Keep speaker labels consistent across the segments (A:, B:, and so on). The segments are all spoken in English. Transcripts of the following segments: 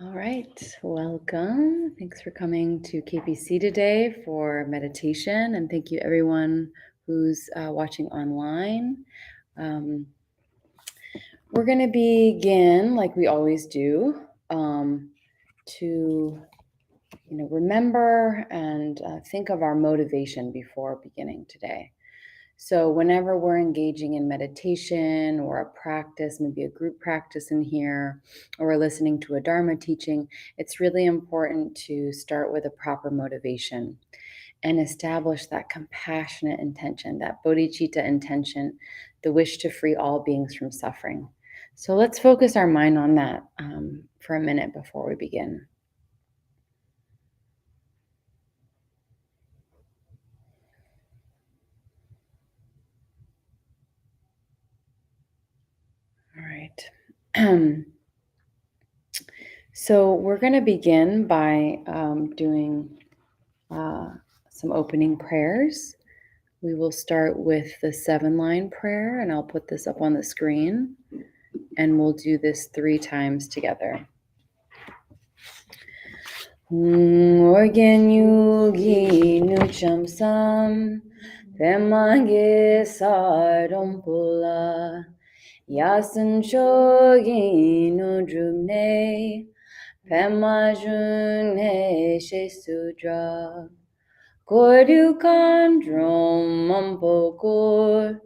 A: All right, welcome. Thanks for coming to KPC today for meditation, and thank you everyone who's watching online. Um, we're going to begin, like we always do, to remember and think of our motivation before beginning today. So whenever we're engaging in meditation or a practice, maybe a group practice in here, or we're listening to a Dharma teaching, it's really important to start with a proper motivation and establish that compassionate intention, that bodhicitta intention, the wish to free all beings from suffering. So let's focus our mind on that for a minute before we begin. All right. So we're going to begin by doing some opening prayers. We will start with the 7-line prayer, and I'll put this up on the screen, and we'll do this 3 times together. Organ yugi nucham sam, pemange sardompula, yasan shogi nudrumne, pemajune shesudra. Kordu kandrom mampokur,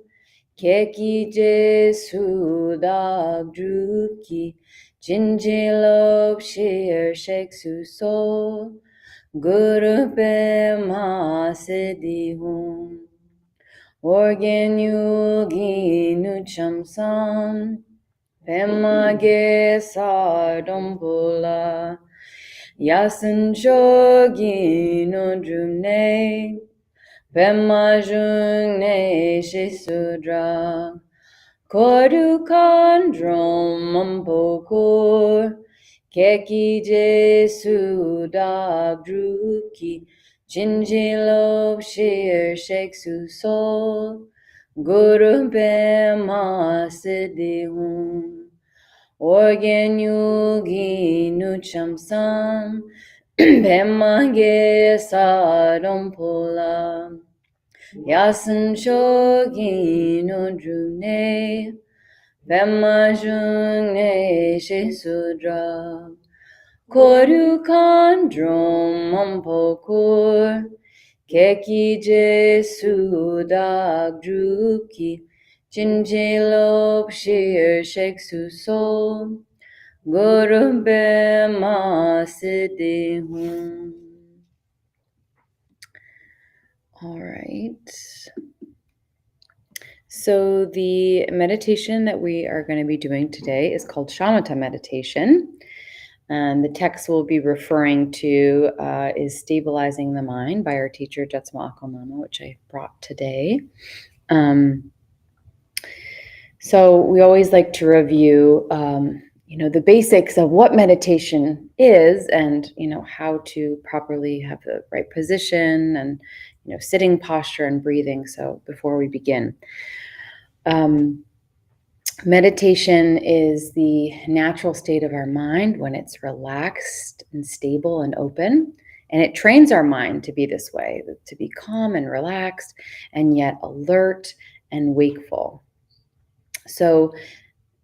A: keki jesu dagdruki, jinjilop shir sheksu sol, guru pema siddhihum. Organ yugi nucham sam, pema ge sardompula, yasan shogi nodrumne, pema jungne shesudra. Kodu kandrom mampokur, keki jesu dagdruki, jinjilop shir sheksu sol, guru pema siddhihum. Organ yugi nucham sam, pema ge sardompula, yasan shogi nodrumne, pema jungne shesudra. Kodu kandrom mampokur, keki jesu dagdruki, jinjilop shir sheksu sol, guru pema siddhihum. All right. So the meditation that we are going to be doing today is called Shamatha meditation. And the text we'll be referring to is Stabilizing the Mind by our teacher, Jetsama Akomama, which I brought today. So we always like to review, the basics of what meditation is and, how to properly have the right position and, sitting posture and breathing. So before we begin, meditation is the natural state of our mind when it's relaxed and stable and open. And it trains our mind to be this way, to be calm and relaxed and yet alert and wakeful. So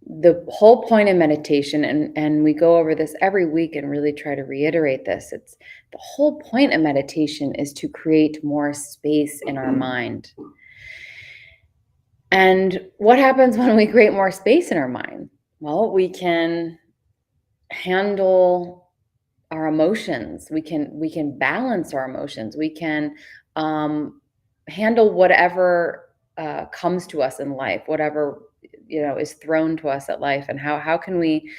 A: the whole point of meditation, and we go over this every week and really try to reiterate this, it's the whole point of meditation is to create more space in our mind. And what happens when we create more space in our mind? Well, we can handle our emotions. We can balance our emotions. We can handle whatever comes to us in life, whatever is thrown to us at life, and how can we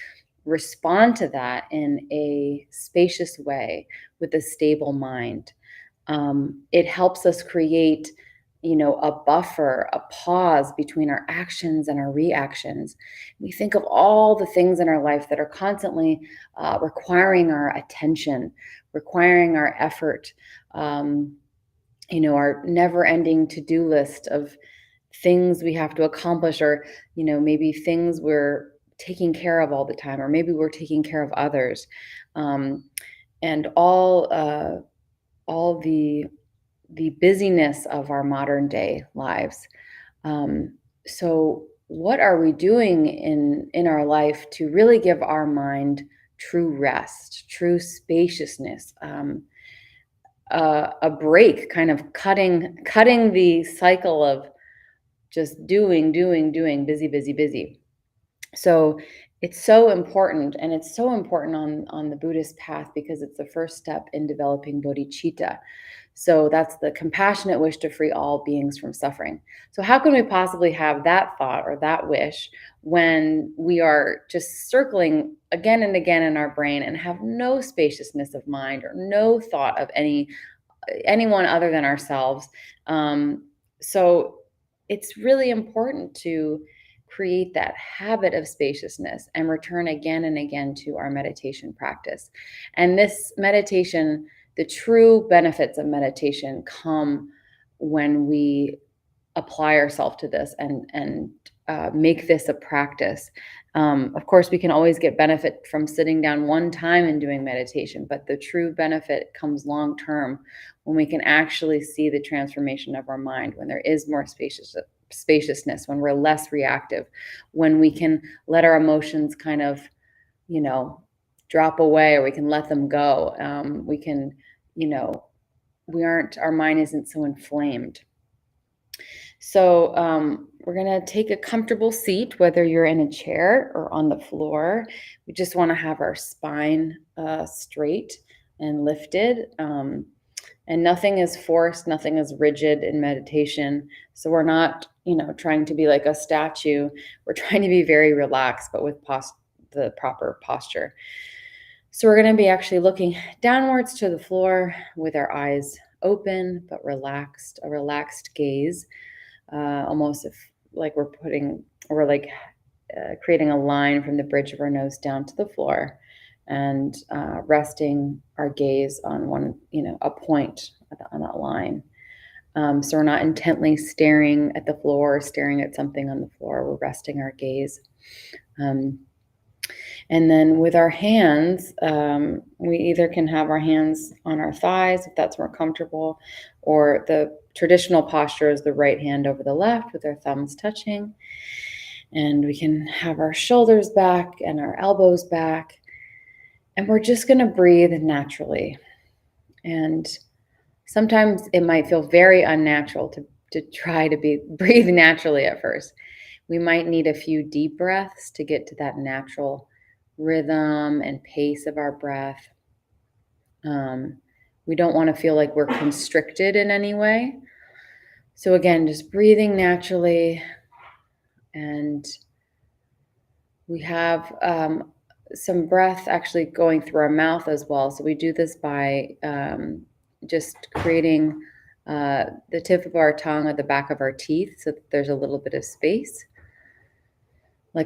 A: respond to that in a spacious way with a stable mind. It helps us create a buffer, a pause between our actions and our reactions. We think of all the things in our life that are constantly requiring our attention, requiring our effort, our never-ending to-do list of things we have to accomplish, or maybe things we're taking care of all the time, or maybe we're taking care of others, and all the busyness of our modern day lives. So what are we doing in our life to really give our mind true rest, true spaciousness, a break, kind of cutting the cycle of just doing, busy, busy, busy. So it's so important, and it's so important on the Buddhist path because it's the first step in developing bodhicitta. So that's the compassionate wish to free all beings from suffering. So how can we possibly have that thought or that wish when we are just circling again and again in our brain and have no spaciousness of mind or no thought of anyone other than ourselves? So it's really important to create that habit of spaciousness and return again and again to our meditation practice. And this meditation, the true benefits of meditation come when we apply ourselves to this and make this a practice. Of course, we can always get benefit from sitting down one time and doing meditation, but the true benefit comes long term when we can actually see the transformation of our mind, when there is more spaciousness, when we're less reactive, when we can let our emotions kind of, you know, drop away, or we can let them go. We can, you know, our mind isn't so inflamed. So we're going to take a comfortable seat, whether you're in a chair or on the floor. We just want to have our spine straight and lifted. And nothing is forced, nothing is rigid in meditation. So we're not, trying to be like a statue. We're trying to be very relaxed, but with the proper posture. So we're going to be actually looking downwards to the floor with our eyes open but relaxed, a relaxed gaze. Almost like we're creating a line from the bridge of our nose down to the floor, and resting our gaze on a point on that line. So we're not intently staring at the floor or staring at something on the floor. We're resting our gaze. And then with our hands, we either can have our hands on our thighs if that's more comfortable, or the traditional posture is the right hand over the left with our thumbs touching. And we can have our shoulders back and our elbows back. And we're just going to breathe naturally. And sometimes it might feel very unnatural to try to breathe naturally at first. We might need a few deep breaths to get to that natural rhythm and pace of our breath. We don't want to feel like we're constricted in any way. So again, just breathing naturally. And we have some breath actually going through our mouth as well. So we do this by just creating the tip of our tongue at the back of our teeth so that there's a little bit of space.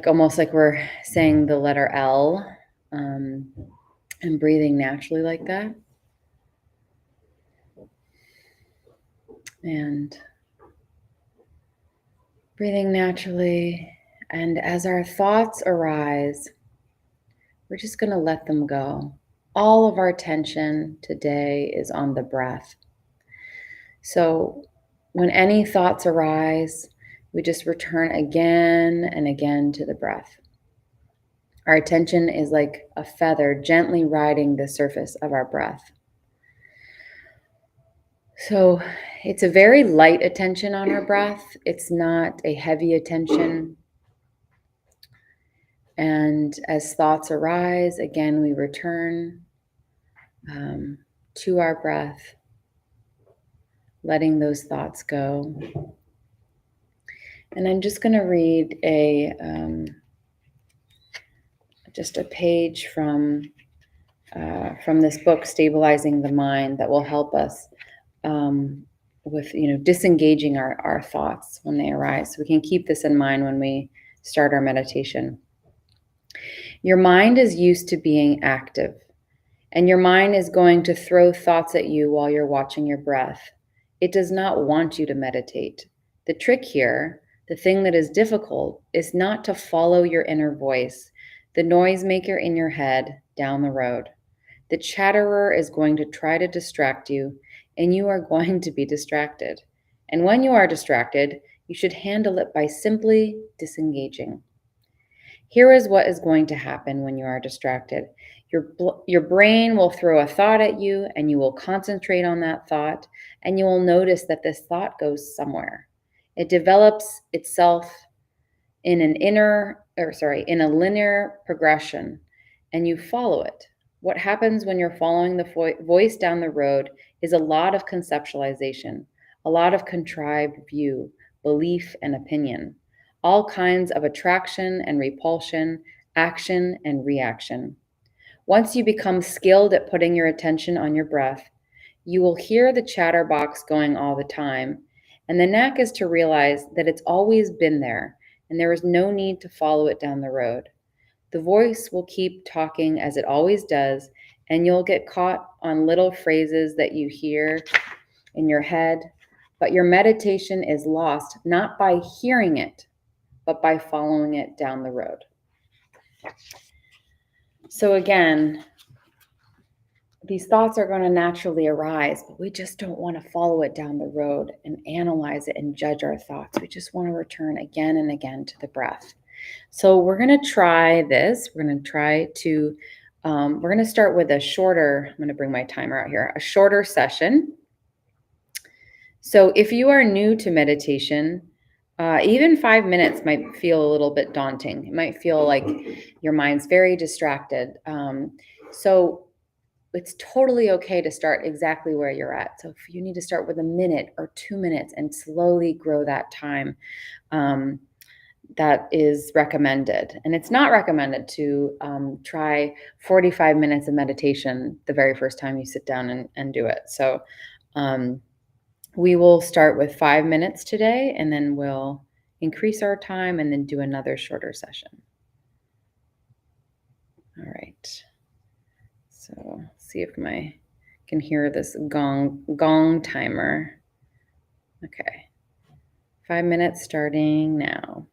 A: Almost like we're saying the letter L, and breathing naturally like that. And breathing naturally. And as our thoughts arise, we're just going to let them go. All of our attention today is on the breath. So when any thoughts arise, we just return again and again to the breath. Our attention is like a feather gently riding the surface of our breath. So it's a very light attention on our breath. It's not a heavy attention. And as thoughts arise, again, we return to our breath, letting those thoughts go. And I'm just going to read just a page from this book, Stabilizing the Mind, that will help us with disengaging our thoughts when they arise. So we can keep this in mind when we start our meditation. Your mind is used to being active, and your mind is going to throw thoughts at you while you're watching your breath. It does not want you to meditate. The trick here, The thing that is difficult is not to follow your inner voice, the noisemaker in your head down the road. The chatterer is going to try to distract you, and you are going to be distracted. And when you are distracted, you should handle it by simply disengaging. Here is what is going to happen when you are distracted. Your brain will throw a thought at you, and you will concentrate on that thought, and you will notice that this thought goes somewhere. It develops itself in a linear progression, and you follow it. What happens when you're following the voice down the road is a lot of conceptualization, a lot of contrived view, belief, and opinion, all kinds of attraction and repulsion, action and reaction. Once you become skilled at putting your attention on your breath, you will hear the chatterbox going all the time, and the knack is to realize that it's always been there, and there is no need to follow it down the road. The voice will keep talking as it always does, and you'll get caught on little phrases that you hear in your head, but your meditation is lost not by hearing it, but by following it down the road. So again, these thoughts are going to naturally arise, but we just don't want to follow it down the road and analyze it and judge our thoughts. We just want to return again and again to the breath. So we're going to try this. We're going to start with a shorter, I'm going to bring my timer out here, a shorter session. So if you are new to meditation, even 5 minutes might feel a little bit daunting. It might feel like your mind's very distracted. So it's totally okay to start exactly where you're at. So if you need to start with a minute or 2 minutes and slowly grow that time, that is recommended. And it's not recommended to try 45 minutes of meditation the very first time you sit down and do it. So we will start with 5 minutes today, and then we'll increase our time and then do another shorter session. All right. So see if I can hear this gong timer. Okay. 5 minutes starting now.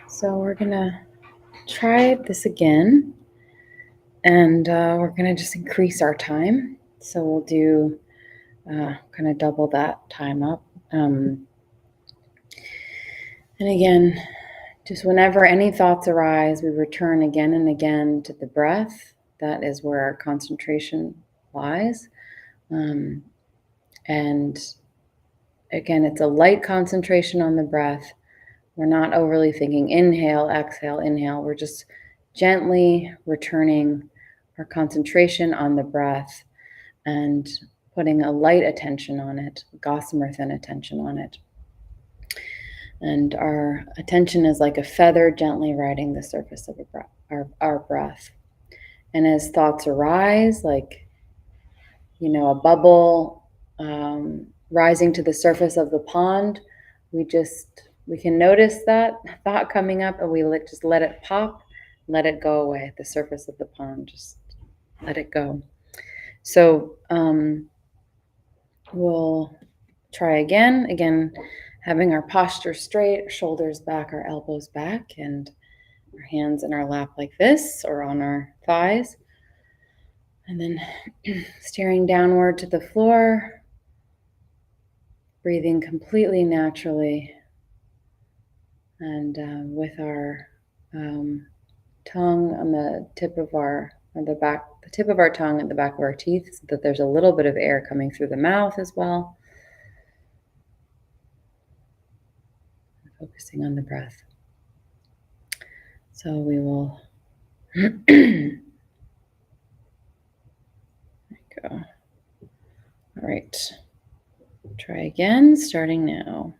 A: So we're going to try this again, and we're going to just increase our time. So we'll do kind of double that time up. And again, just whenever any thoughts arise, we return again and again to the breath. That is where our concentration lies. And again, it's a light concentration on the breath. We're not overly thinking inhale, exhale, inhale. We're just gently returning our concentration on the breath and putting a light attention on it, gossamer thin attention on it. And our attention is like a feather gently riding the surface of our breath. And as thoughts arise, like, a bubble rising to the surface of the pond, we can notice that thought coming up, and we just let it pop, let it go away at the surface of the pond. Just let it go. So we'll try again, having our posture straight, shoulders back, our elbows back, and our hands in our lap like this or on our thighs. And then staring downward to the floor, breathing completely naturally, and with our tongue on the tip of our tongue at the back of our teeth, so that there's a little bit of air coming through the mouth as well. Focusing on the breath. So we will there we go. All right. Try again, starting now.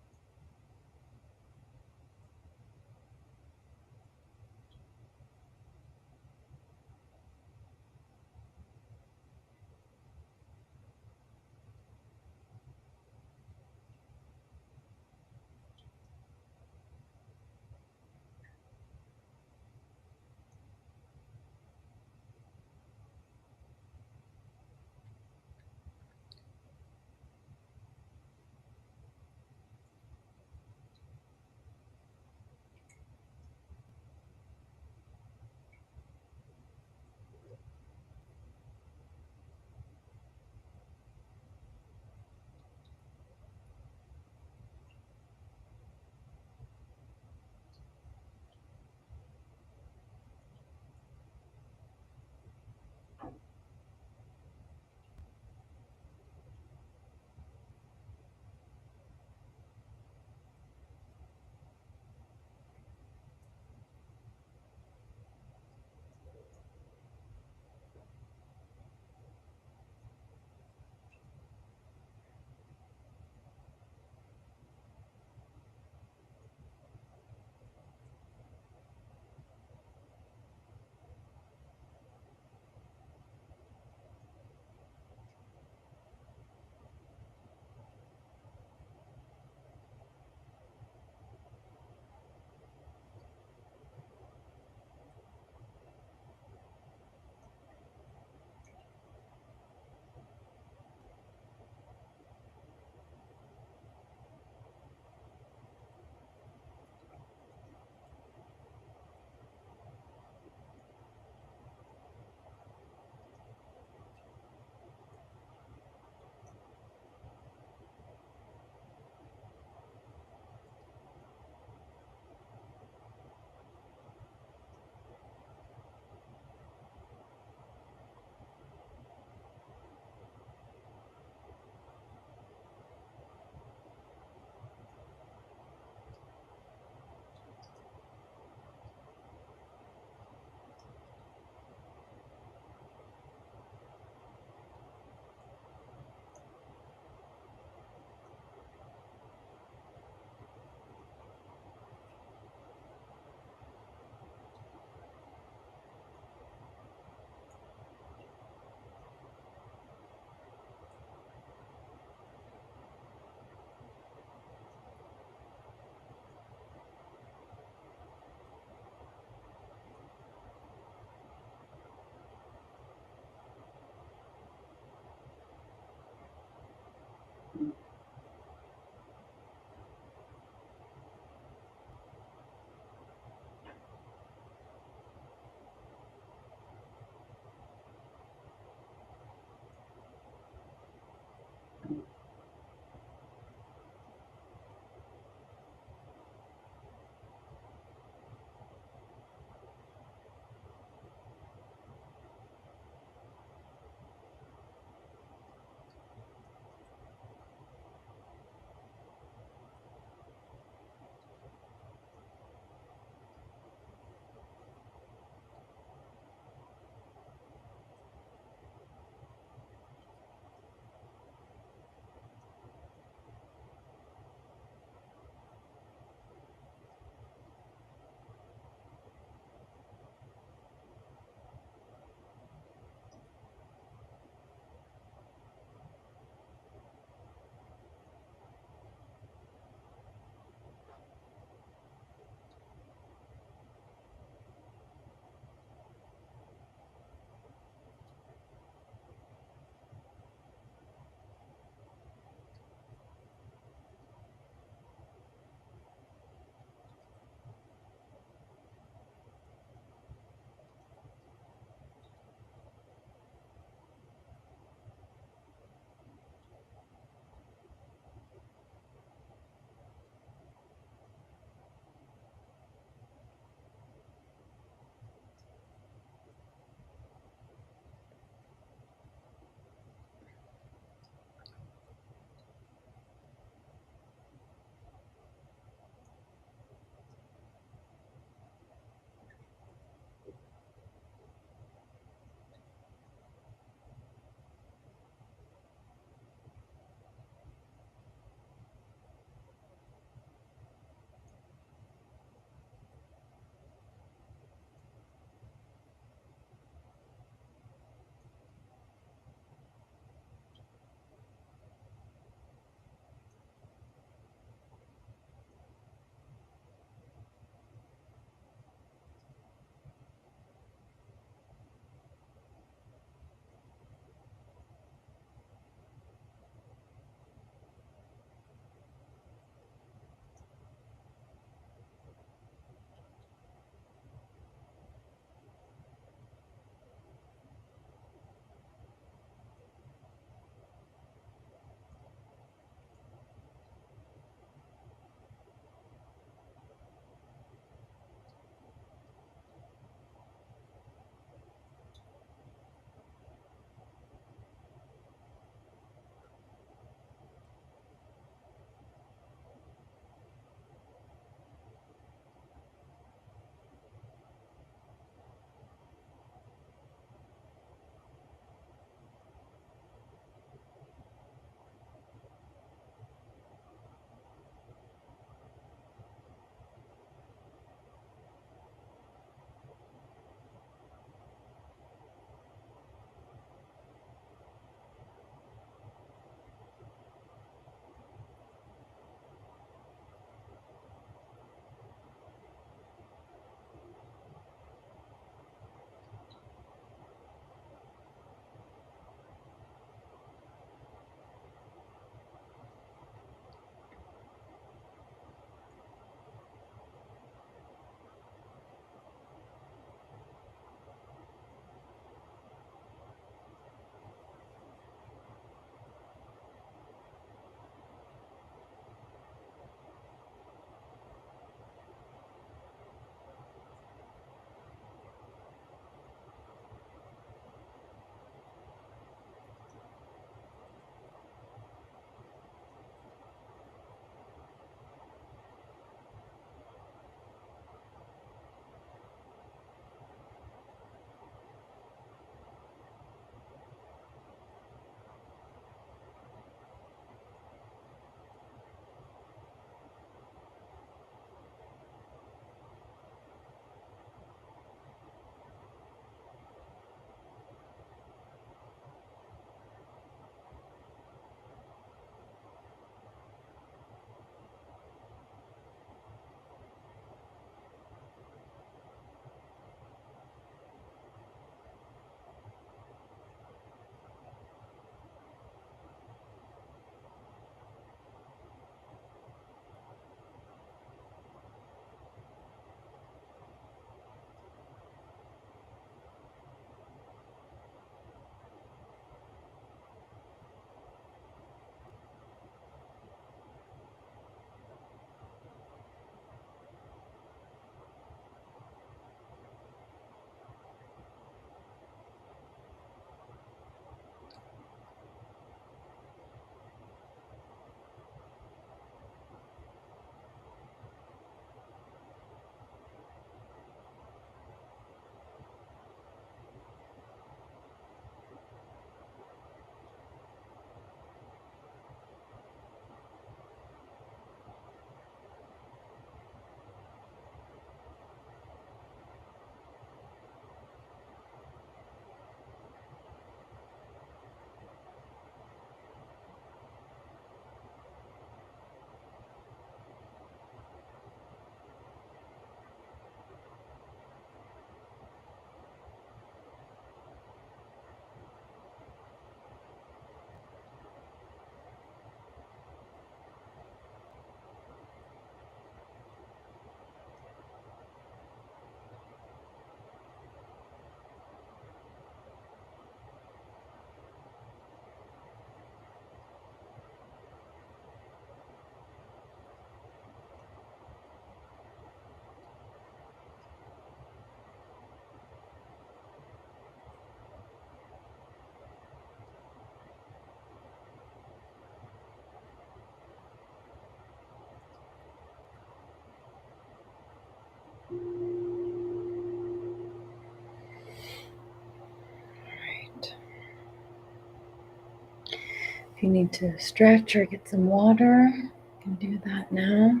A: If you need to stretch or get some water, you can do that now.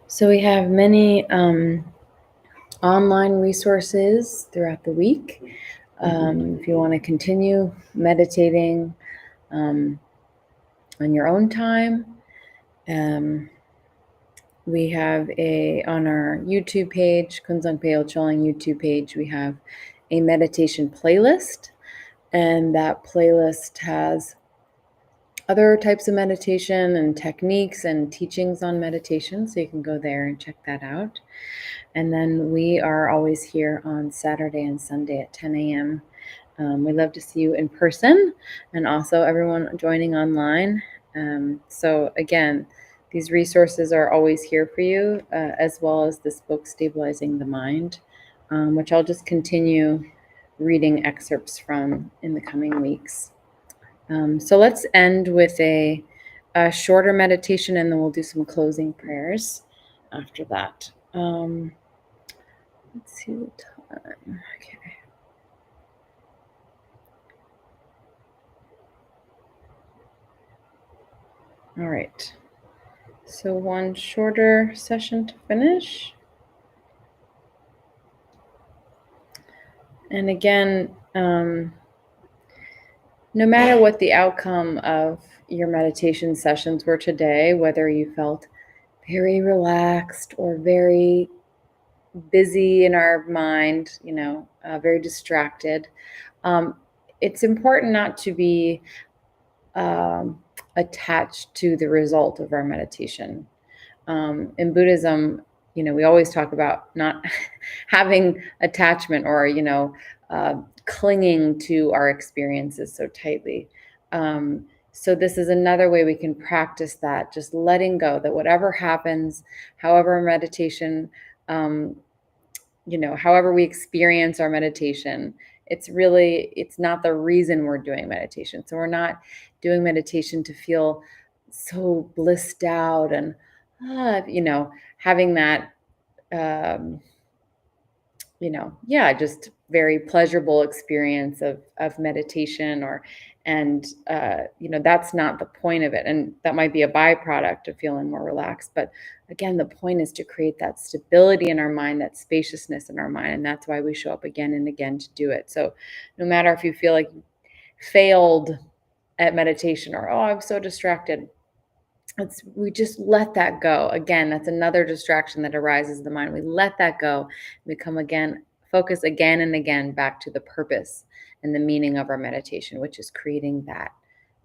A: So we have many online resources throughout the week. If you want to continue meditating on your own time, we have on our YouTube page, Kunzang Peo Choling YouTube page, we have a meditation playlist, and that playlist has other types of meditation and techniques and teachings on meditation, so you can go there and check that out. And then we are always here on Saturday and Sunday at 10 a.m. We'd love to see you in person, and also everyone joining online. So again, these resources are always here for you, as well as this book, Stabilizing the Mind, which I'll just continue reading excerpts from in the coming weeks. So let's end with a shorter meditation, and then we'll do some closing prayers after that. Let's see the time. Okay. All right. So one shorter session to finish. And again, no matter what the outcome of your meditation sessions were today, whether you felt very relaxed or very busy in our mind, very distracted, it's important not to be attached to the result of our meditation. In Buddhism, we always talk about not having attachment or, clinging to our experiences so tightly. So this is another way we can practice that, just letting go, that whatever happens, however meditation, however we experience our meditation, it's not the reason we're doing meditation. So we're not doing meditation to feel so blissed out and, having that, um, just very pleasurable experience of meditation that's not the point of it. And that might be a byproduct of feeling more relaxed. But again, the point is to create that stability in our mind, that spaciousness in our mind. And that's why we show up again and again to do it. So no matter if you feel like you failed at meditation or, oh, I'm so distracted, we just let that go. Again, that's another distraction that arises in the mind. We let that go. We come again, focus again and again back to the purpose and the meaning of our meditation, which is creating that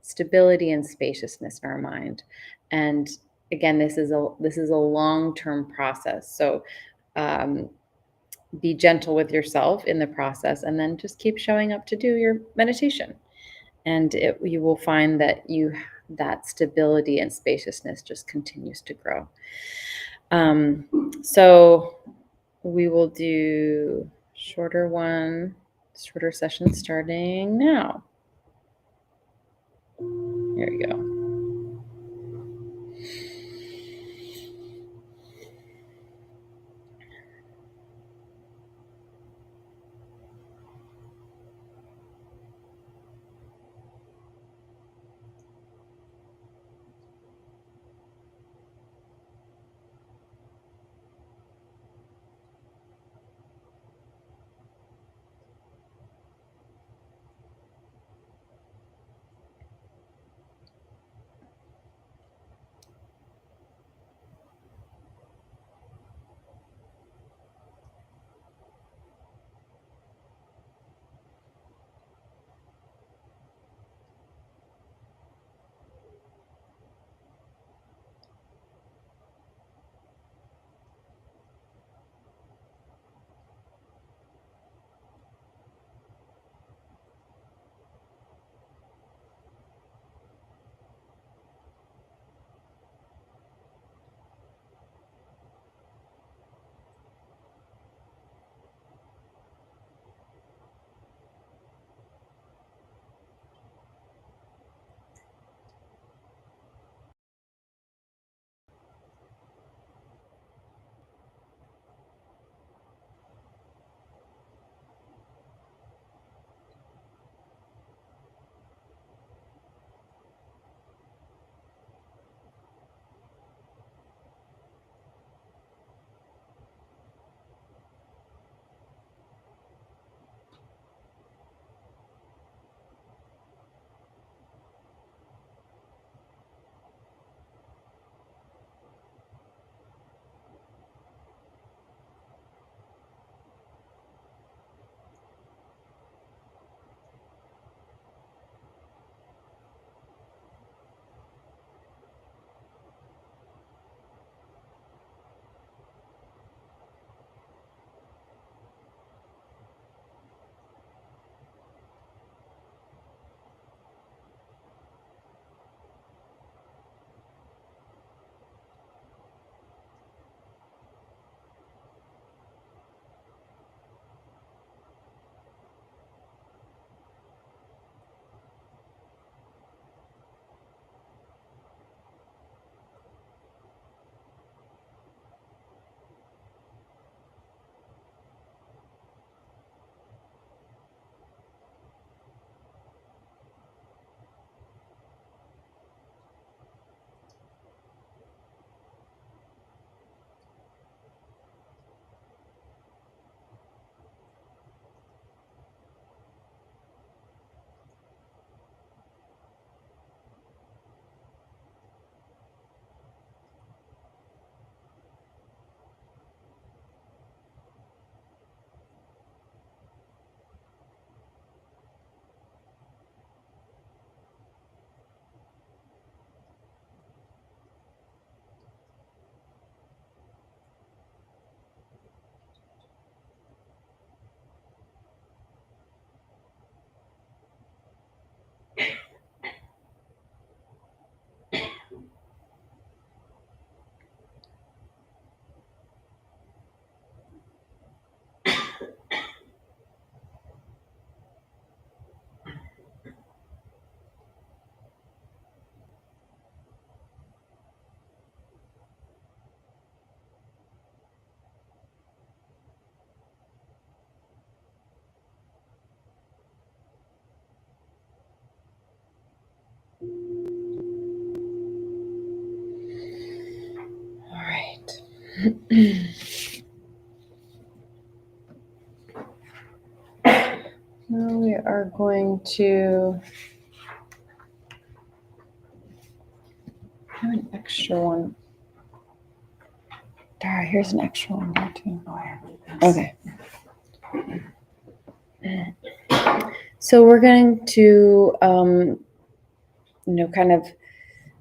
A: stability and spaciousness in our mind. And again, this is a long-term process. So be gentle with yourself in the process, and then just keep showing up to do your meditation. And you will find that stability and spaciousness just continues to grow. So we will do shorter session starting now. Here we go. are going to have an extra one. Dara, here's an extra one here too.
B: Oh, I have this.
A: Okay. So we're going to, kind of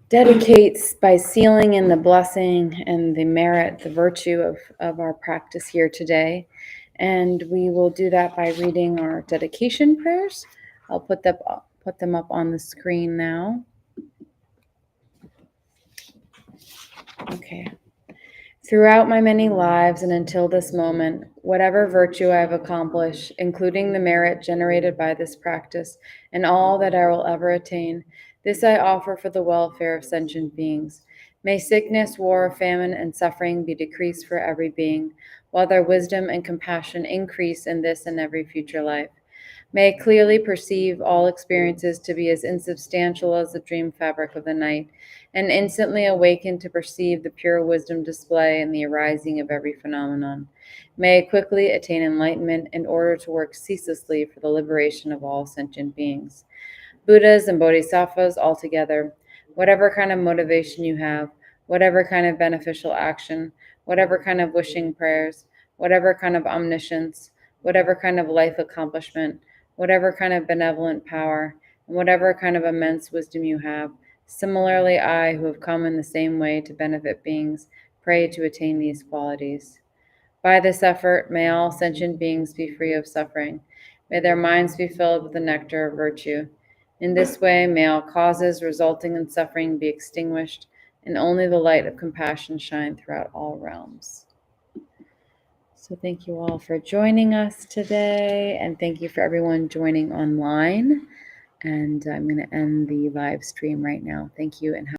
A: dedicate by sealing in the blessing and the merit, the virtue of our practice here today. And we will do that by reading our dedication prayers. I'll put them up on the screen now. Okay. Throughout my many lives and until this moment, whatever virtue I have accomplished, including the merit generated by this practice and all that I will ever attain, this I offer for the welfare of sentient beings. May sickness, war, famine, and suffering be decreased for every being, while their wisdom and compassion increase in this and every future life. May I clearly perceive all experiences to be as insubstantial as the dream fabric of the night, and instantly awaken to perceive the pure wisdom display in the arising of every phenomenon. May I quickly attain enlightenment in order to work ceaselessly for the liberation of all sentient beings. Buddhas and Bodhisattvas altogether, whatever kind of motivation you have, whatever kind of beneficial action, whatever kind of wishing prayers, whatever kind of omniscience, whatever kind of life accomplishment, whatever kind of benevolent power, and whatever kind of immense wisdom you have, similarly I, who have come in the same way to benefit beings, pray to attain these qualities. By this effort, may all sentient beings be free of suffering. May their minds be filled with the nectar of virtue. In this way, may all causes resulting in suffering be extinguished, and only the light of compassion shine throughout all realms. So thank you all for joining us today, and thank you for everyone joining online. And I'm going to end the live stream right now. Thank you and have